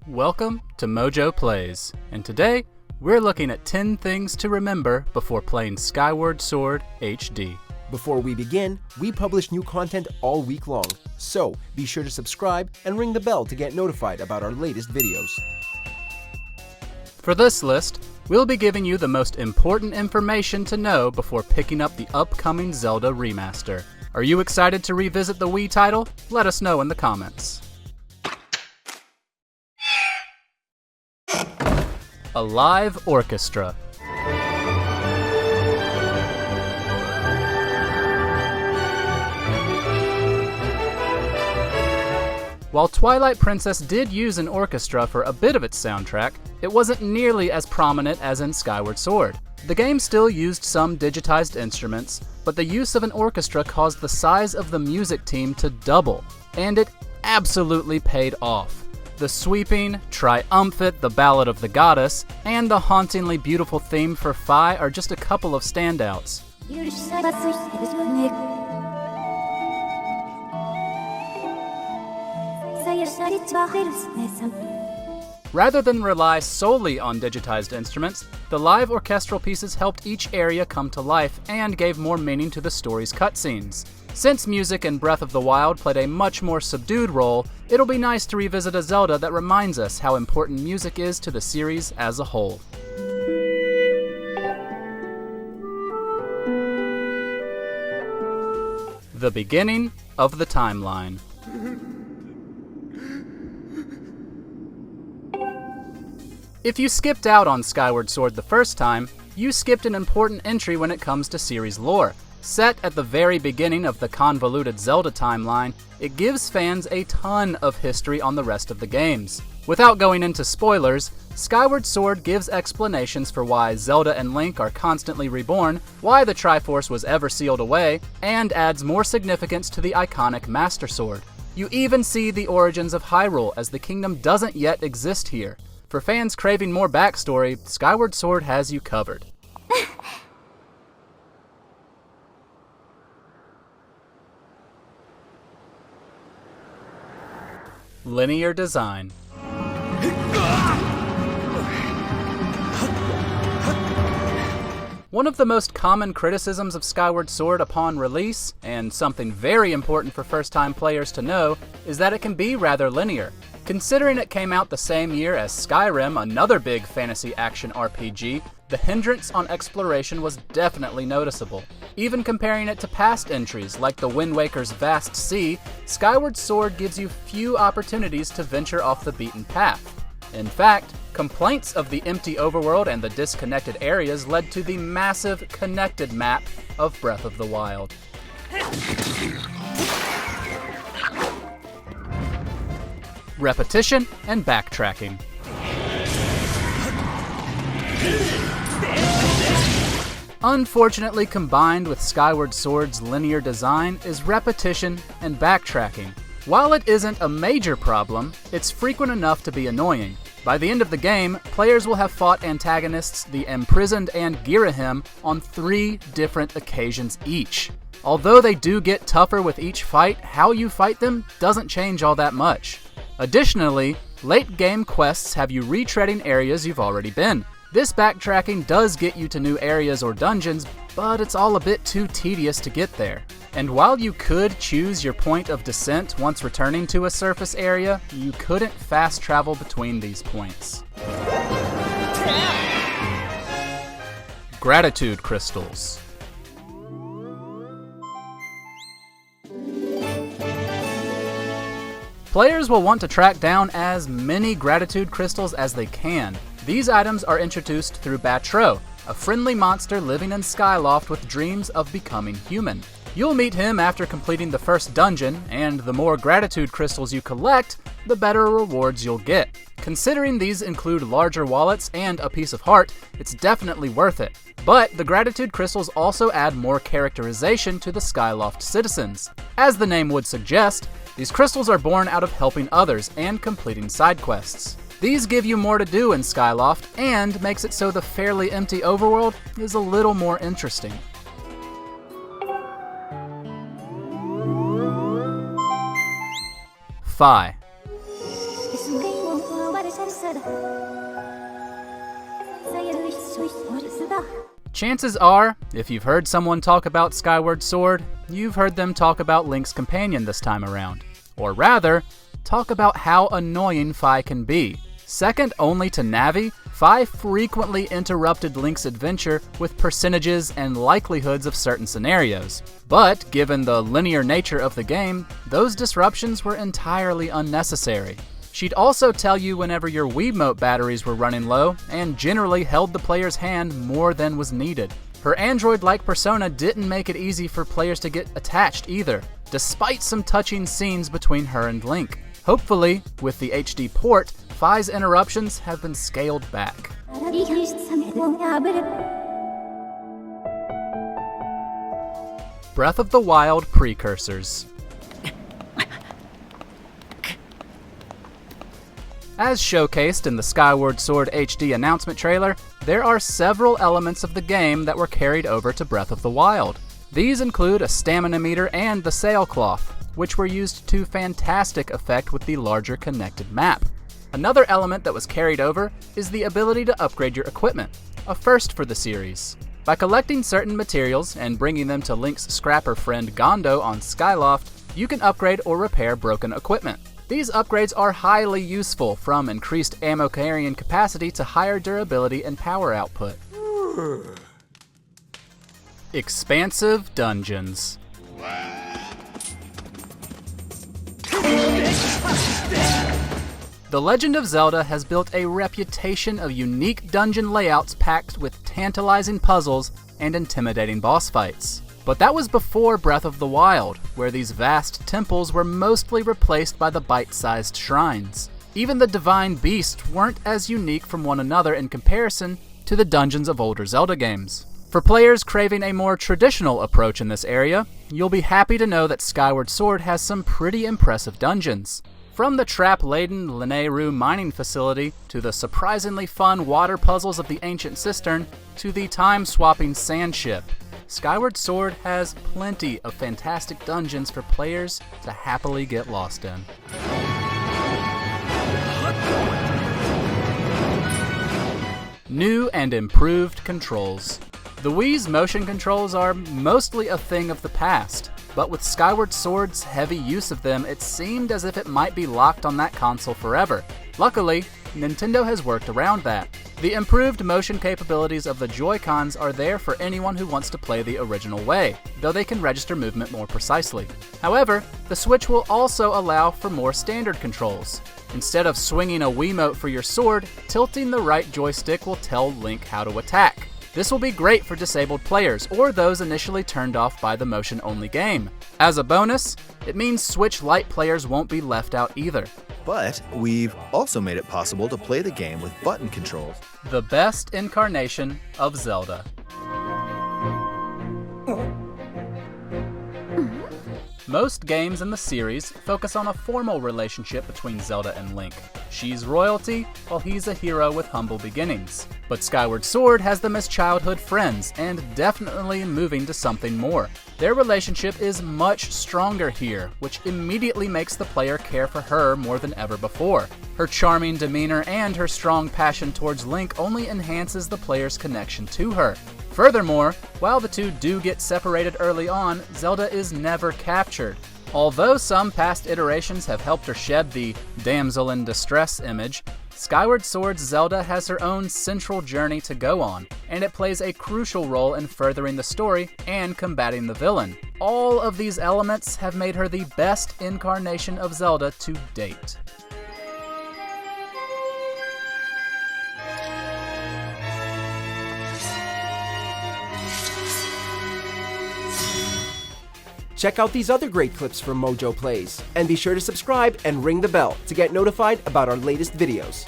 Welcome to MojoPlays, and today we're looking at 10 things to remember before playing Skyward Sword HD. Before we begin, we publish new content all week long, so be sure to subscribe and ring the bell to get notified about our latest videos. For this list, we'll be giving you the most important information to know before picking up the upcoming Zelda remaster. Are you excited to revisit the Wii title? Let us know in the comments. A live orchestra. While Twilight Princess did use an orchestra for a bit of its soundtrack, it wasn't nearly as prominent as in Skyward Sword. The game still used some digitized instruments, but the use of an orchestra caused the size of the music team to double, and it absolutely paid off. The sweeping, triumphant The Ballad of the Goddess, and the hauntingly beautiful theme for Fi are just a couple of standouts. Rather than rely solely on digitized instruments, the live orchestral pieces helped each area come to life and gave more meaning to the story's cutscenes. Since music in Breath of the Wild played a much more subdued role, it'll be nice to revisit a Zelda that reminds us how important music is to the series as a whole. The beginning of the timeline. If you skipped out on Skyward Sword the first time, you skipped an important entry when it comes to series lore. Set at the very beginning of the convoluted Zelda timeline, it gives fans a ton of history on the rest of the games. Without going into spoilers, Skyward Sword gives explanations for why Zelda and Link are constantly reborn, why the Triforce was ever sealed away, and adds more significance to the iconic Master Sword. You even see the origins of Hyrule, as the kingdom doesn't yet exist here. For fans craving more backstory, Skyward Sword has you covered. Linear design. One of the most common criticisms of Skyward Sword upon release, and something very important for first-time players to know, is that it can be rather linear. Considering it came out the same year as Skyrim, another big fantasy action RPG, the hindrance on exploration was definitely noticeable. Even comparing it to past entries like the Wind Waker's vast sea, Skyward Sword gives you few opportunities to venture off the beaten path. In fact, complaints of the empty overworld and the disconnected areas led to the massive connected map of Breath of the Wild. Repetition and backtracking. Unfortunately, combined with Skyward Sword's linear design is repetition and backtracking. While it isn't a major problem, it's frequent enough to be annoying. By the end of the game, players will have fought antagonists, the Imprisoned and Girahim, on 3 different occasions each. Although they do get tougher with each fight, how you fight them doesn't change all that much. Additionally, late-game quests have you retreading areas you've already been. This backtracking does get you to new areas or dungeons, but it's all a bit too tedious to get there. And while you could choose your point of descent once returning to a surface area, you couldn't fast travel between these points. Gratitude crystals. Players will want to track down as many gratitude crystals as they can. These items are introduced through Backtracking, a friendly monster living in Skyloft with dreams of becoming human. You'll meet him after completing the first dungeon, and the more gratitude crystals you collect, the better rewards you'll get. Considering these include larger wallets and a piece of heart, it's definitely worth it. But the gratitude crystals also add more characterization to the Skyloft citizens. As the name would suggest, these crystals are born out of helping others and completing side quests. These give you more to do in Skyloft and makes it so the fairly empty overworld is a little more interesting. Fi. Chances are, if you've heard someone talk about Skyward Sword, you've heard them talk about Link's companion this time around. Or rather, talk about how annoying Fi can be. Second only to Navi, Fi frequently interrupted Link's adventure with percentages and likelihoods of certain scenarios. But given the linear nature of the game, those disruptions were entirely unnecessary. She'd also tell you whenever your Wiimote batteries were running low, and generally held the player's hand more than was needed. Her android-like persona didn't make it easy for players to get attached either, despite some touching scenes between her and Link. Hopefully, with the HD port, Fi's interruptions have been scaled back. Breath of the Wild precursors. As showcased in the Skyward Sword HD announcement trailer, there are several elements of the game that were carried over to Breath of the Wild. These include a stamina meter and the sailcloth, which were used to fantastic effect with the larger connected map. Another element that was carried over is the ability to upgrade your equipment, a first for the series. By collecting certain materials and bringing them to Link's scrapper friend Gondo on Skyloft, you can upgrade or repair broken equipment. These upgrades are highly useful, from increased ammo carrying capacity to higher durability and power output. Expansive dungeons. The Legend of Zelda has built a reputation of unique dungeon layouts packed with tantalizing puzzles and intimidating boss fights. But that was before Breath of the Wild, where these vast temples were mostly replaced by the bite-sized shrines. Even the divine beasts weren't as unique from one another in comparison to the dungeons of older Zelda games. For players craving a more traditional approach in this area, you'll be happy to know that Skyward Sword has some pretty impressive dungeons. From the trap-laden Lanayru mining facility, to the surprisingly fun water puzzles of the Ancient Cistern, to the time-swapping sand ship, Skyward Sword has plenty of fantastic dungeons for players to happily get lost in. New and improved controls. The Wii's motion controls are mostly a thing of the past, but with Skyward Sword's heavy use of them, it seemed as if it might be locked on that console forever. Luckily, Nintendo has worked around that. The improved motion capabilities of the Joy-Cons are there for anyone who wants to play the original way, though they can register movement more precisely. However, the Switch will also allow for more standard controls. Instead of swinging a Wiimote for your sword, tilting the right joystick will tell Link how to attack. This will be great for disabled players, or those initially turned off by the motion-only game. As a bonus, it means Switch Lite players won't be left out either. But we've also made it possible to play the game with button controls. The best incarnation of Zelda. Most games in the series focus on a formal relationship between Zelda and Link. She's royalty, while he's a hero with humble beginnings. But Skyward Sword has them as childhood friends, and definitely moving to something more. Their relationship is much stronger here, which immediately makes the player care for her more than ever before. Her charming demeanor and her strong passion towards Link only enhances the player's connection to her. Furthermore, while the two do get separated early on, Zelda is never captured. Although some past iterations have helped her shed the damsel in distress image, Skyward Sword's Zelda has her own central journey to go on, and it plays a crucial role in furthering the story and combating the villain. All of these elements have made her the best incarnation of Zelda to date. Check out these other great clips from MojoPlays, and be sure to subscribe and ring the bell to get notified about our latest videos.